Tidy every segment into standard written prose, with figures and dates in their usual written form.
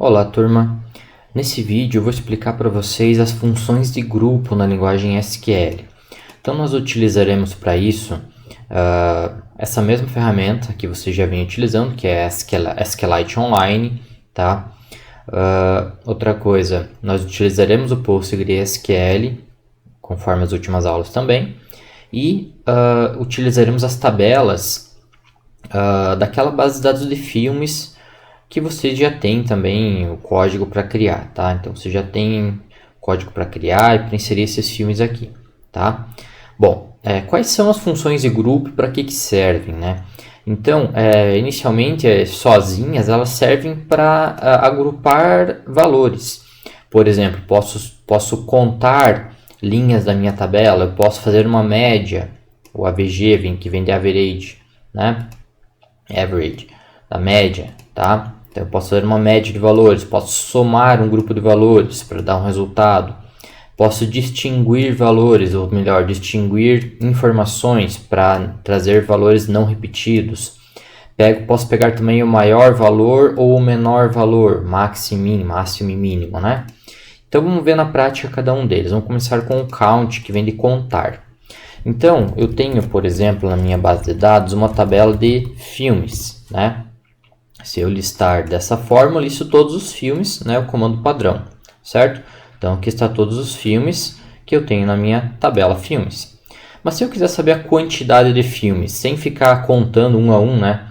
Olá, turma! Nesse vídeo eu vou explicar para vocês as funções de grupo na linguagem SQL. Então nós utilizaremos para isso essa mesma ferramenta que você já vem utilizando, que é a SQLite Online, tá? Outra coisa, nós utilizaremos o PostgreSQL, conforme as últimas aulas também, e utilizaremos as tabelas daquela base de dados de filmes que você já tem também o código para criar, tá? Então você já tem código para criar e para inserir esses filmes aqui, tá? Bom, quais são as funções de grupo e para que servem, né? Então, inicialmente, sozinhas, elas servem para agrupar valores. Por exemplo, posso contar linhas da minha tabela, eu posso fazer uma média, o AVG, que vem de average, né? Average, da média, tá? Então, eu posso fazer uma média de valores, posso somar um grupo de valores para dar um resultado, posso distinguir valores, ou melhor, distinguir informações para trazer valores não repetidos. Posso pegar também o maior valor ou o menor valor, máximo e mínimo, né? Então, vamos ver na prática cada um deles. Vamos começar com o count, que vem de contar. Então, eu tenho, por exemplo, na minha base de dados, uma tabela de filmes, né? Se eu listar dessa forma, eu listo todos os filmes, né? O comando padrão, certo? Então, aqui está todos os filmes que eu tenho na minha tabela filmes. Mas se eu quiser saber a quantidade de filmes, sem ficar contando um a um, né?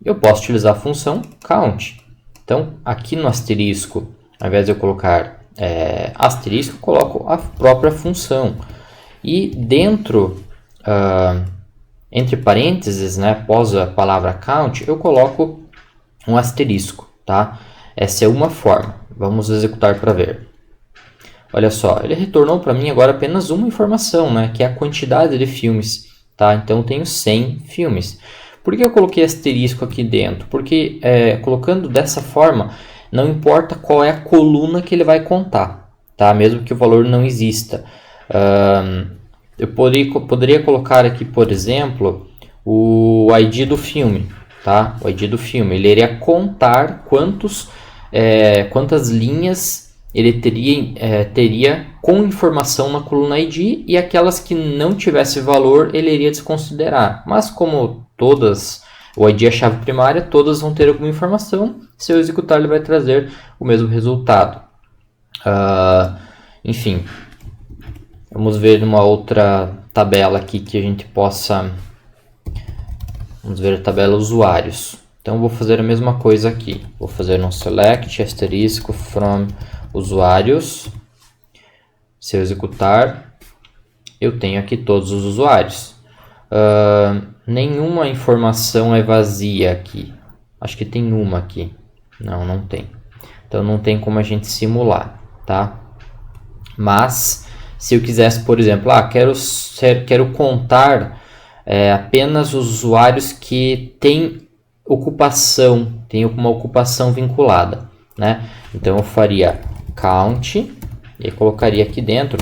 Eu posso utilizar a função count. Então, aqui no asterisco, ao invés de eu colocar asterisco, eu coloco a própria função. E dentro, entre parênteses, né, após a palavra count, eu coloco um asterisco, tá? Essa é uma forma. Vamos executar para ver. Olha só, ele retornou para mim agora apenas uma informação, né, que é a quantidade de filmes, tá? Então eu tenho 100 filmes. Por que eu coloquei asterisco aqui dentro? Porque colocando dessa forma, não importa qual é a coluna que ele vai contar, tá? Mesmo que o valor não exista. Eu poderia colocar aqui, por exemplo, o ID do filme, tá? O ID do filme. Ele iria contar quantas linhas ele teria com informação na coluna ID, e aquelas que não tivesse valor ele iria desconsiderar. Mas como todas, o ID é a chave primária, todas vão ter alguma informação. Se eu executar, ele vai trazer o mesmo resultado. Enfim, vamos ver uma outra tabela aqui que a gente possa... Vamos ver a tabela usuários. Então, vou fazer a mesma coisa aqui. Vou fazer um select asterisco from usuários. Se eu executar, eu tenho aqui todos os usuários. Nenhuma informação é vazia aqui. Acho que tem uma aqui. Não tem. Então, não tem como a gente simular, tá? Mas, se eu quisesse, por exemplo, quero contar apenas os usuários que têm tem uma ocupação vinculada, né? Então, eu faria count e colocaria aqui dentro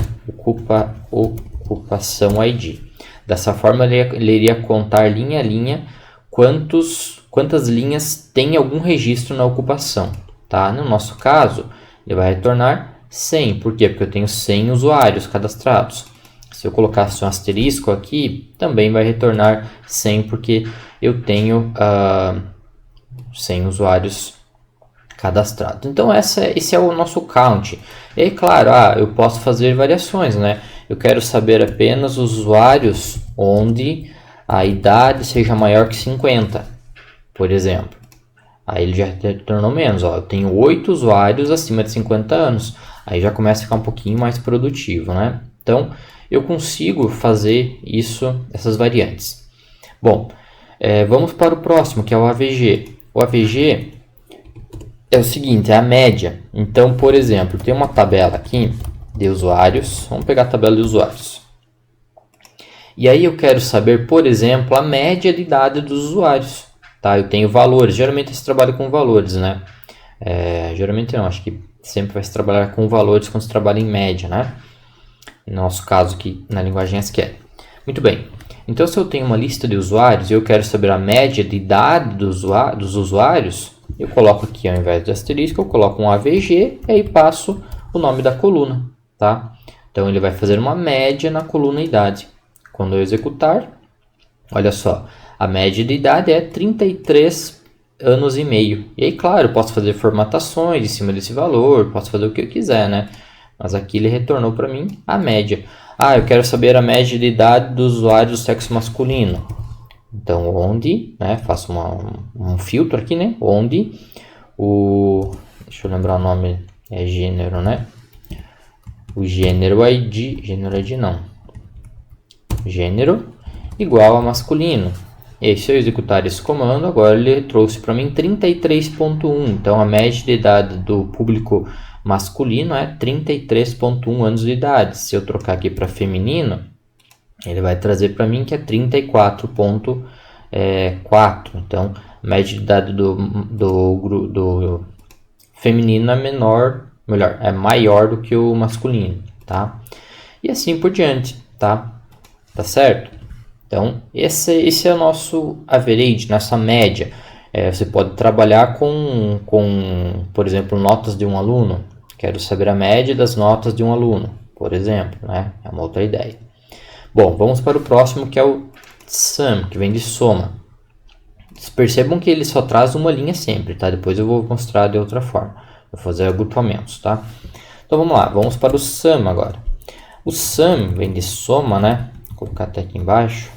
ocupação ID. Dessa forma, ele iria contar linha a linha quantas linhas tem algum registro na ocupação, tá? No nosso caso, ele vai retornar 100. Por quê? Porque eu tenho 100 usuários cadastrados. Se eu colocasse um asterisco aqui, também vai retornar 100, porque eu tenho 100 usuários cadastrados. Então, esse é o nosso count. E aí, claro, eu posso fazer variações, né? Eu quero saber apenas os usuários onde a idade seja maior que 50, por exemplo. Aí ele já retornou menos. Eu tenho 8 usuários acima de 50 anos. Aí já começa a ficar um pouquinho mais produtivo, né? Então, eu consigo fazer essas variantes. Bom, vamos para o próximo, que é o AVG. O AVG é o seguinte, é a média. Então, por exemplo, tem uma tabela aqui de usuários. Vamos pegar a tabela de usuários. E aí eu quero saber, por exemplo, a média de idade dos usuários. Tá? Eu tenho valores. Geralmente se trabalha com valores, né? Geralmente não, acho que sempre vai se trabalhar com valores quando se trabalha em média, né? No nosso caso aqui na linguagem SQL. Muito bem. Então, se eu tenho uma lista de usuários e eu quero saber a média de idade dos usuários, eu coloco aqui, ao invés do asterisco, eu coloco um AVG e aí passo o nome da coluna, tá? Então, ele vai fazer uma média na coluna idade. Quando eu executar, olha só, a média de idade é 33 anos e meio. E aí, claro, eu posso fazer formatações em cima desse valor, posso fazer o que eu quiser, né? Mas aqui ele retornou para mim a média. Ah, eu quero saber a média de idade do usuário do sexo masculino. Então, onde, né? Faço um filtro aqui, né? Onde deixa eu lembrar o nome, é gênero, né? O gênero ID não. Gênero igual a masculino. E aí, se eu executar esse comando, agora ele trouxe para mim 33.1. Então, a média de idade do público masculino é 33.1 anos de idade. Se eu trocar aqui para feminino, ele vai trazer para mim que é 34.4. Então, a média de idade do feminino é é maior do que o masculino, tá? E assim por diante, tá? Tá certo? Então, esse é o nosso average, nossa média. Você pode trabalhar com, por exemplo, notas de um aluno. Quero saber a média das notas de um aluno, por exemplo, né? É uma outra ideia. Bom, vamos para o próximo, que é o sum, que vem de soma. Vocês percebam que ele só traz uma linha sempre, tá? Depois eu vou mostrar de outra forma. Vou fazer agrupamentos, tá? Então vamos lá, vamos para o sum agora. O sum vem de soma, né? Vou colocar até aqui embaixo.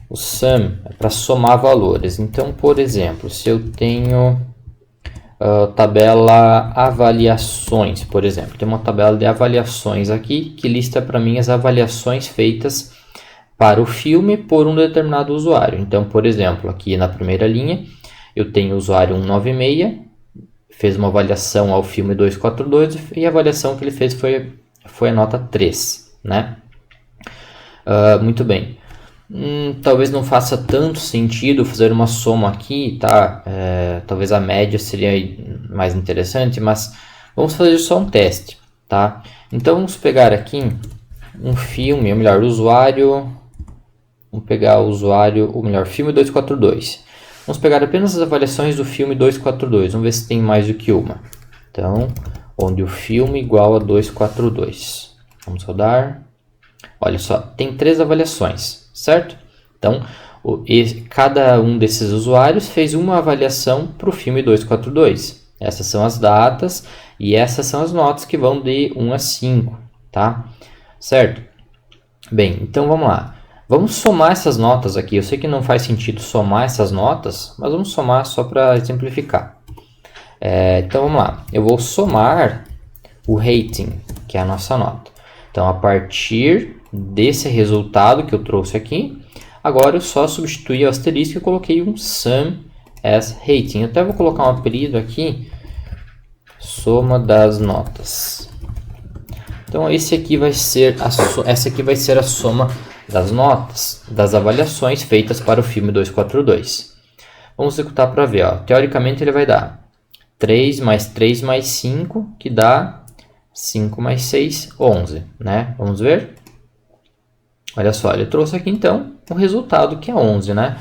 O sum é para somar valores. Então, por exemplo, se eu tenho tabela avaliações, por exemplo, tem uma tabela de avaliações aqui que lista para mim as avaliações feitas para o filme por um determinado usuário. Então, por exemplo, aqui na primeira linha eu tenho o usuário 196, fez uma avaliação ao filme 242 e a avaliação que ele fez foi a nota 3, né? Muito bem. Talvez não faça tanto sentido fazer uma soma aqui, tá? Talvez a média seria mais interessante, mas vamos fazer só um teste, tá? Então vamos pegar aqui um filme, ou melhor, usuário. Vamos pegar o usuário, ou melhor, filme 242. Vamos pegar apenas as avaliações do filme 242. Vamos ver se tem mais do que uma. Então, onde o filme igual a 242. Vamos rodar. Olha só, tem 3 avaliações, certo? Então, cada um desses usuários fez uma avaliação para o filme 242. Essas são as datas e essas são as notas que vão de 1 a 5, tá? Certo? Bem, então vamos lá. Vamos somar essas notas aqui. Eu sei que não faz sentido somar essas notas, mas vamos somar só para exemplificar. Então vamos lá. Eu vou somar o rating, que é a nossa nota. Então, a partir desse resultado que eu trouxe aqui, agora eu só substituí o asterisco e coloquei um sum as rating. Eu até vou colocar um apelido aqui, soma das notas. Então, essa aqui vai ser a soma das notas, das avaliações feitas para o filme 242. Vamos executar para ver. Ó. Teoricamente, ele vai dar 3 mais 3 mais 5, que dá 5 mais 6, 11. Né? Vamos ver? Olha só, ele trouxe aqui então o resultado que é 11. Né?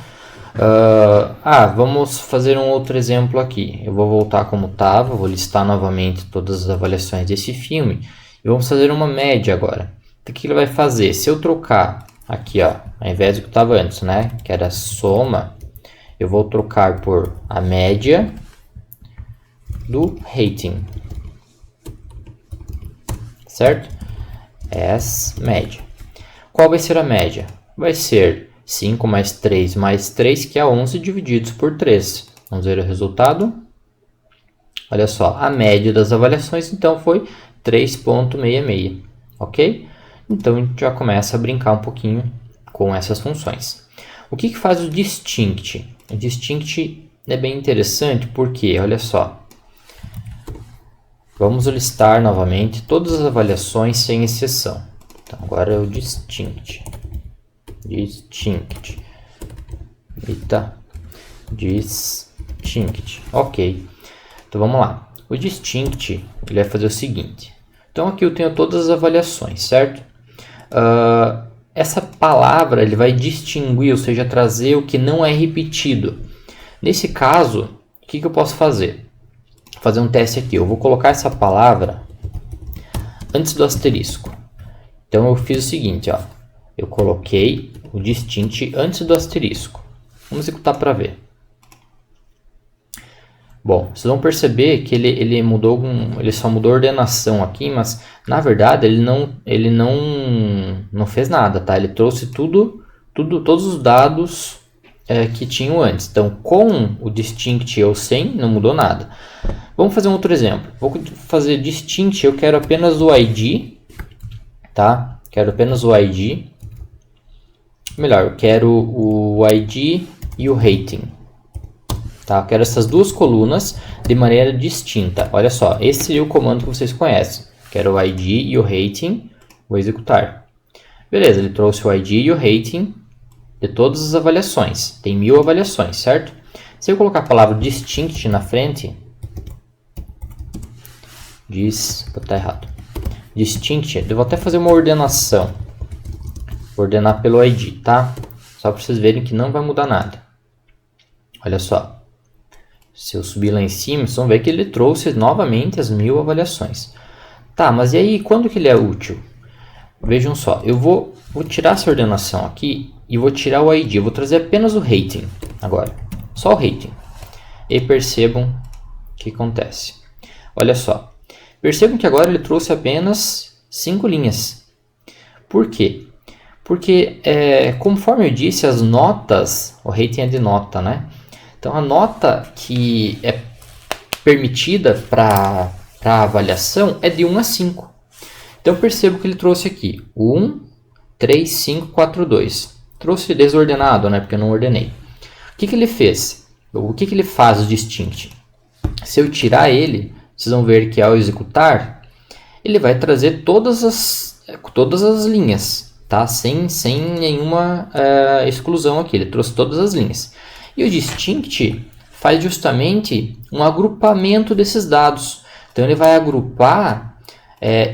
Vamos fazer um outro exemplo aqui. Eu vou voltar como estava, vou listar novamente todas as avaliações desse filme. E vamos fazer uma média agora. O que ele vai fazer? Se eu trocar aqui, ó, ao invés do que estava antes, né, que era soma, eu vou trocar por a média do rating, certo? Média. Qual vai ser a média? Vai ser 5 mais 3 mais 3, que é 11, divididos por 3. Vamos ver o resultado. Olha só, a média das avaliações, então, foi 3,66, ok? Então, a gente já começa a brincar um pouquinho com essas funções. O que faz o distinct? O distinct é bem interessante porque, olha só, vamos listar novamente todas as avaliações sem exceção. Então, agora é o distinct. Eita. Distinct. Ok. Então, vamos lá. O distinct, ele vai fazer o seguinte. Então, aqui eu tenho todas as avaliações, certo? Essa palavra ele vai distinguir, ou seja, trazer o que não é repetido. Nesse caso, que eu posso fazer? Vou fazer um teste aqui. Eu vou colocar essa palavra antes do asterisco. Então eu fiz o seguinte, ó. Eu coloquei o distinct antes do asterisco. Vamos executar para ver. Bom, vocês vão perceber que ele só mudou a ordenação aqui, mas na verdade ele não fez nada, tá? Ele trouxe todos os dados que tinham antes. Então, com o distinct ou sem, não mudou nada. Vamos fazer um outro exemplo. Vou fazer distinct, eu quero apenas o ID, tá? Quero apenas o ID. Melhor, eu quero o ID e o rating. Tá? Eu quero essas duas colunas de maneira distinta. Olha só, esse seria o comando que vocês conhecem. Quero o ID e o rating. Vou executar. Beleza, ele trouxe o ID e o rating de todas as avaliações. Tem 1000 avaliações, certo? Se eu colocar a palavra distinct na frente, tá errado. Distinct, eu vou até fazer uma ordenação. Vou ordenar pelo ID, tá? Só para vocês verem que não vai mudar nada. Olha só. Se eu subir lá em cima, vocês vão ver que ele trouxe novamente as 1000 avaliações. Tá, mas e aí, quando que ele é útil? Vejam só, eu vou tirar essa ordenação aqui e vou tirar o ID. Eu vou trazer apenas o rating agora. Só o rating. E percebam o que acontece. Olha só. Percebam que agora ele trouxe apenas 5 linhas. Por quê? Porque, conforme eu disse, as notas, o rating é de nota, né? Então, a nota que é permitida para a avaliação é de 1 a 5. Então, percebo que ele trouxe aqui 1, 3, 5, 4, 2. Trouxe desordenado, né? Porque eu não ordenei. O que ele fez? O que ele faz o distinct? Se eu tirar ele, vocês vão ver que ao executar, ele vai trazer todas as linhas, tá? Sem nenhuma exclusão aqui. Ele trouxe todas as linhas. E o distinct faz justamente um agrupamento desses dados. Então, ele vai agrupar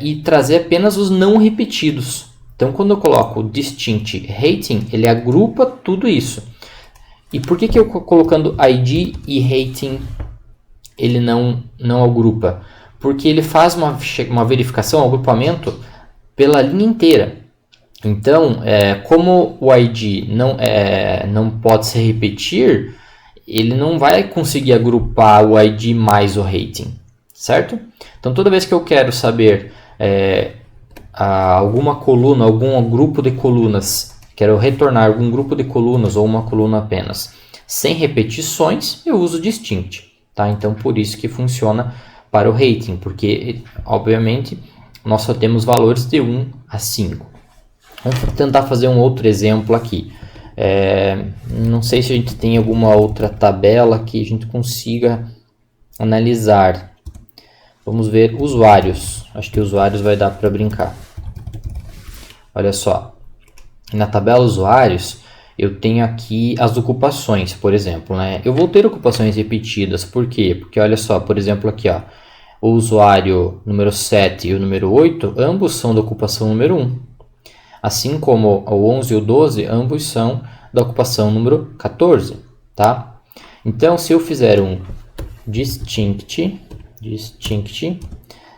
e trazer apenas os não repetidos. Então, quando eu coloco o distinct rating, ele agrupa tudo isso. E por que eu colocando ID e rating, ele não agrupa? Porque ele faz uma verificação, um agrupamento pela linha inteira. Então, como o ID não pode se repetir, ele não vai conseguir agrupar o ID mais o rating, certo? Então, toda vez que eu quero saber alguma coluna, algum grupo de colunas, quero retornar algum grupo de colunas ou uma coluna apenas, sem repetições, eu uso distinct, tá? Então, por isso que funciona para o rating, porque, obviamente, nós só temos valores de 1 a 5. Vamos tentar fazer um outro exemplo aqui. Não sei se a gente tem alguma outra tabela que a gente consiga analisar. Vamos ver usuários. Acho que usuários vai dar para brincar. Olha só. Na tabela usuários, eu tenho aqui as ocupações, por exemplo, né? Eu vou ter ocupações repetidas. Por quê? Porque olha só, por exemplo, aqui, ó, o usuário número 7 e o número 8, ambos são da ocupação número 1. Assim como o 11 e o 12, ambos são da ocupação número 14, tá? Então, se eu fizer um distinct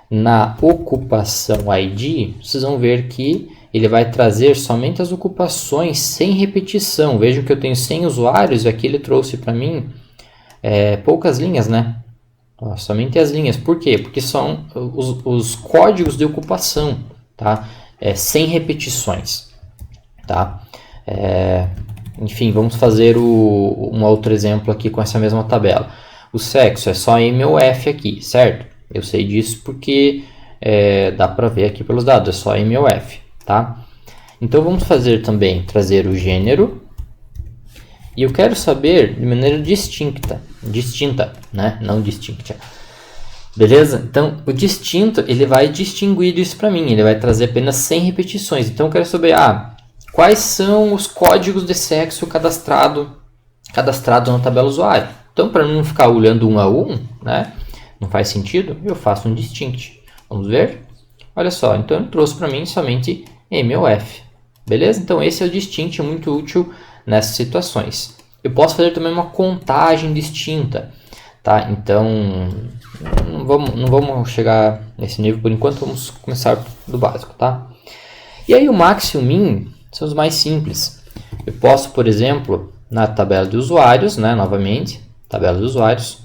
na ocupação ID, vocês vão ver que ele vai trazer somente as ocupações sem repetição. Vejam que eu tenho 100 usuários e aqui ele trouxe para mim poucas linhas, né? Ó, somente as linhas. Por quê? Porque são os códigos de ocupação, tá? Sem repetições, tá? Enfim, vamos fazer um outro exemplo aqui com essa mesma tabela. O sexo é só M ou F aqui, certo? Eu sei disso porque dá para ver aqui pelos dados, é só M ou F, tá? Então vamos trazer o gênero, e eu quero saber de maneira distinta, né? Não distinta. Beleza? Então, o distinto, ele vai distinguir isso para mim. Ele vai trazer apenas 100 repetições. Então, eu quero saber, quais são os códigos de sexo cadastrados na tabela usuário. Então, para não ficar olhando um a um, né? Não faz sentido, eu faço um distinct. Vamos ver? Olha só, então ele trouxe para mim somente M ou F. Beleza? Então, esse é o distinct, muito útil nessas situações. Eu posso fazer também uma contagem distinta. tá? Então, não vamos chegar nesse nível por enquanto, vamos começar do básico, tá? E aí o max e o min são os mais simples. Eu posso, por exemplo, na tabela de usuários, né, novamente, tabela de usuários,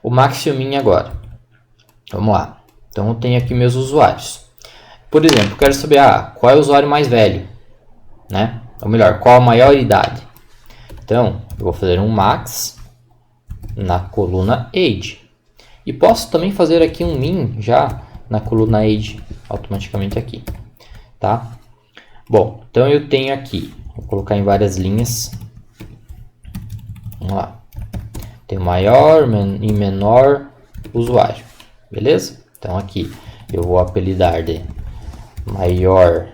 o max e o min agora. Vamos lá. Então eu tenho aqui meus usuários. Por exemplo, eu quero saber qual é o usuário mais velho, né? Ou melhor, qual a maior idade. Então, eu vou fazer um max na coluna age. E posso também fazer aqui um min já na coluna age, automaticamente aqui, tá? Bom, então eu tenho aqui, vou colocar em várias linhas. Vamos lá. Tem maior e menor usuário, beleza? Então aqui eu vou apelidar de maior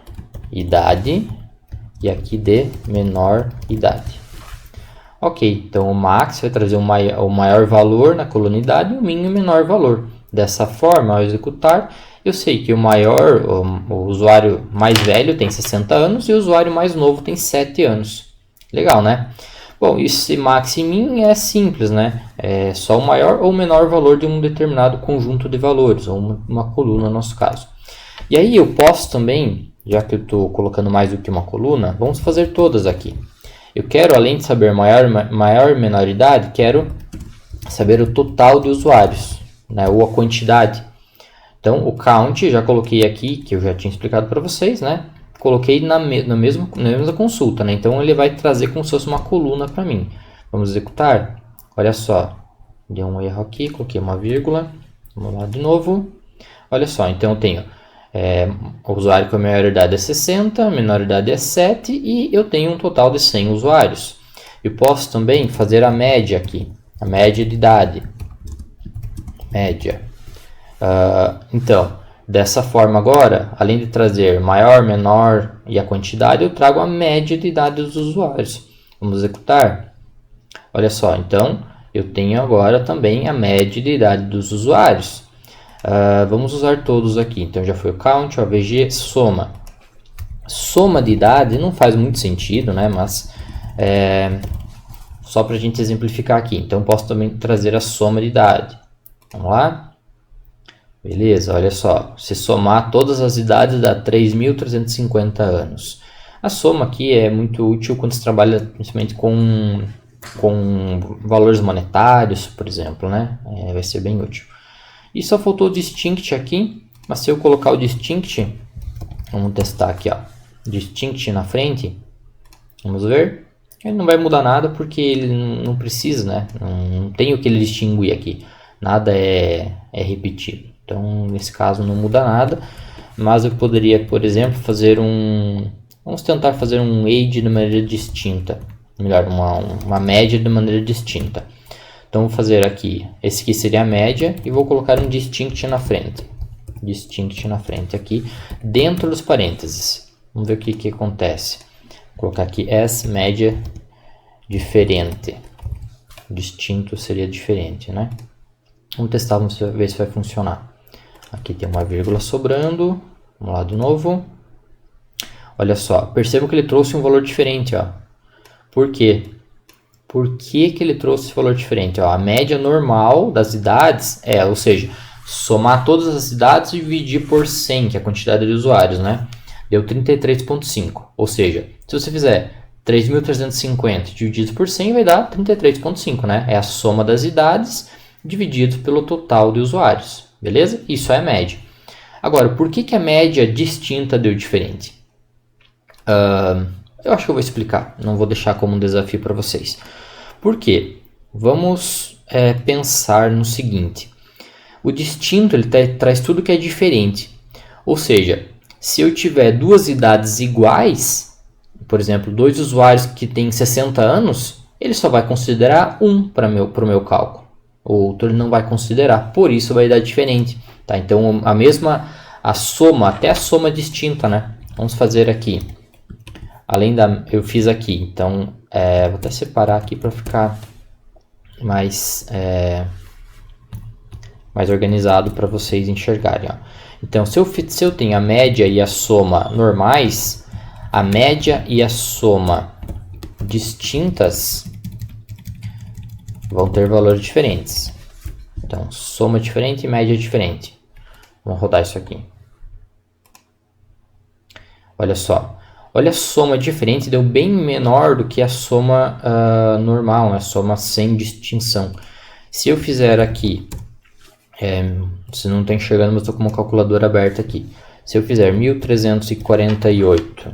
idade e aqui de menor idade. Ok, então o max vai trazer o maior valor na coluna idade e o min o menor valor. Dessa forma, ao executar, eu sei que o usuário mais velho tem 60 anos e o usuário mais novo tem 7 anos. Legal, né? Bom, esse max e min é simples, né? É só o maior ou menor valor de um determinado conjunto de valores, ou uma coluna no nosso caso. E aí eu posso também, já que eu estou colocando mais do que uma coluna, vamos fazer todas aqui. Eu quero, além de saber maior e menor idade, quero saber o total de usuários, né? Ou a quantidade. Então, o count, já coloquei aqui, que eu já tinha explicado para vocês, né? Coloquei na mesma consulta, né? Então, ele vai trazer como se fosse uma coluna para mim. Vamos executar. Olha só, deu um erro aqui, coloquei uma vírgula. Vamos lá de novo. Olha só, então eu tenho o usuário com a maior idade é 60, a menor idade é 7 e eu tenho um total de 100 usuários. Eu posso também fazer a média aqui, a média de idade. Média. Então, dessa forma agora, além de trazer maior, menor e a quantidade, eu trago a média de idade dos usuários. Vamos executar. Olha só, então eu tenho agora também a média de idade dos usuários. Vamos usar todos aqui. Então já foi o count, o AVG, soma. Soma de idade não faz muito sentido, né? Mas só para a gente exemplificar aqui. Então posso também trazer a soma de idade. Vamos lá? Beleza, olha só. Se somar todas as idades dá 3.350 anos. A soma aqui é muito útil quando se trabalha principalmente com valores monetários, por exemplo, né? Vai ser bem útil. E só faltou o distinct aqui, mas se eu colocar o distinct, vamos testar aqui, ó, distinct na frente, vamos ver, ele não vai mudar nada porque ele não precisa, né, não tem o que ele distinguir aqui, nada é repetido, então nesse caso não muda nada, mas eu poderia, por exemplo, vamos tentar fazer um age de maneira distinta, melhor, uma média de maneira distinta. Então, vou fazer aqui, esse aqui seria a média e vou colocar um distinct na frente. Distinct na frente aqui, dentro dos parênteses. Vamos ver o que acontece. Vou colocar aqui as média diferente. Distinto seria diferente, né? Vamos testar, vamos ver se vai funcionar. Aqui tem uma vírgula sobrando. Vamos lá de novo. Olha só, perceba que ele trouxe um valor diferente, ó. Por quê? Por que ele trouxe esse valor diferente? Ó, a média normal das idades ou seja, somar todas as idades e dividir por 100, que é a quantidade de usuários, né? Deu 33,5. Ou seja, se você fizer 3.350 dividido por 100, vai dar 33,5, né? É a soma das idades dividido pelo total de usuários, beleza? Isso é a média. Agora, por que a média distinta deu diferente? Eu acho que eu vou explicar, não vou deixar como um desafio para vocês. Por quê? Vamos pensar no seguinte. O distinto ele traz tudo que é diferente. Ou seja, se eu tiver duas idades iguais, por exemplo, dois usuários que têm 60 anos, ele só vai considerar um para o meu cálculo. O outro ele não vai considerar, por isso vai dar diferente. Tá? Então, a soma, até a soma distinta, né? Vamos fazer aqui. Eu fiz aqui, então vou até separar aqui para ficar mais organizado para vocês enxergarem. Ó. Então, se eu tenho a média e a soma normais, a média e a soma distintas vão ter valores diferentes. Então, soma diferente e média diferente. Vamos rodar isso aqui. Olha só. Olha a soma diferente, deu bem menor do que a soma normal, a soma sem distinção. Se eu fizer aqui, você não está enxergando, mas estou com uma calculadora aberta aqui. Se eu fizer 1.348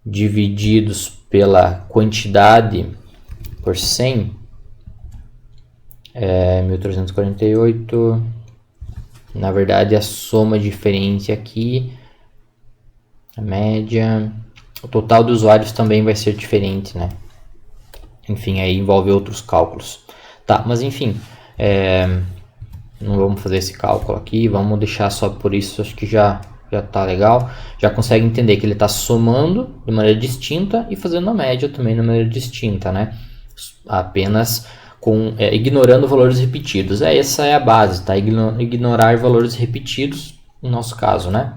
divididos pela quantidade por 100, 1.348, na verdade a soma diferente aqui, a média, o total de usuários também vai ser diferente, né? Enfim, aí envolve outros cálculos. Tá, mas enfim, não vamos fazer esse cálculo aqui, vamos deixar só por isso, acho que já tá legal. Já consegue entender que ele está somando de maneira distinta e fazendo a média também de maneira distinta, né? Apenas ignorando valores repetidos. Essa é a base, tá? Ignorar valores repetidos, no nosso caso, né?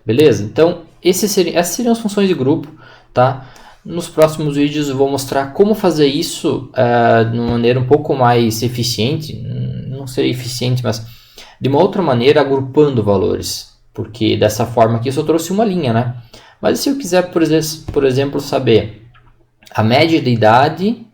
Beleza? Então, essas seriam as funções de grupo, tá? Nos próximos vídeos eu vou mostrar como fazer isso de uma maneira um pouco mais eficiente. Não seria eficiente, mas de uma outra maneira, agrupando valores. Porque dessa forma aqui eu só trouxe uma linha, né? Mas se eu quiser, por exemplo, saber a média de idade,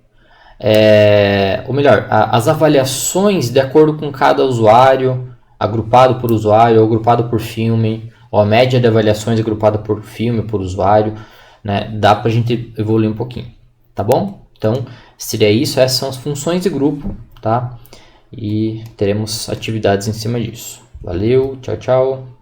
ou melhor, as avaliações de acordo com cada usuário, agrupado por usuário ou agrupado por filme, ou a média de avaliações agrupada por filme, por usuário, né? Dá para a gente evoluir um pouquinho, tá bom? Então, seria isso, essas são as funções de grupo, tá? E teremos atividades em cima disso. Valeu, tchau, tchau!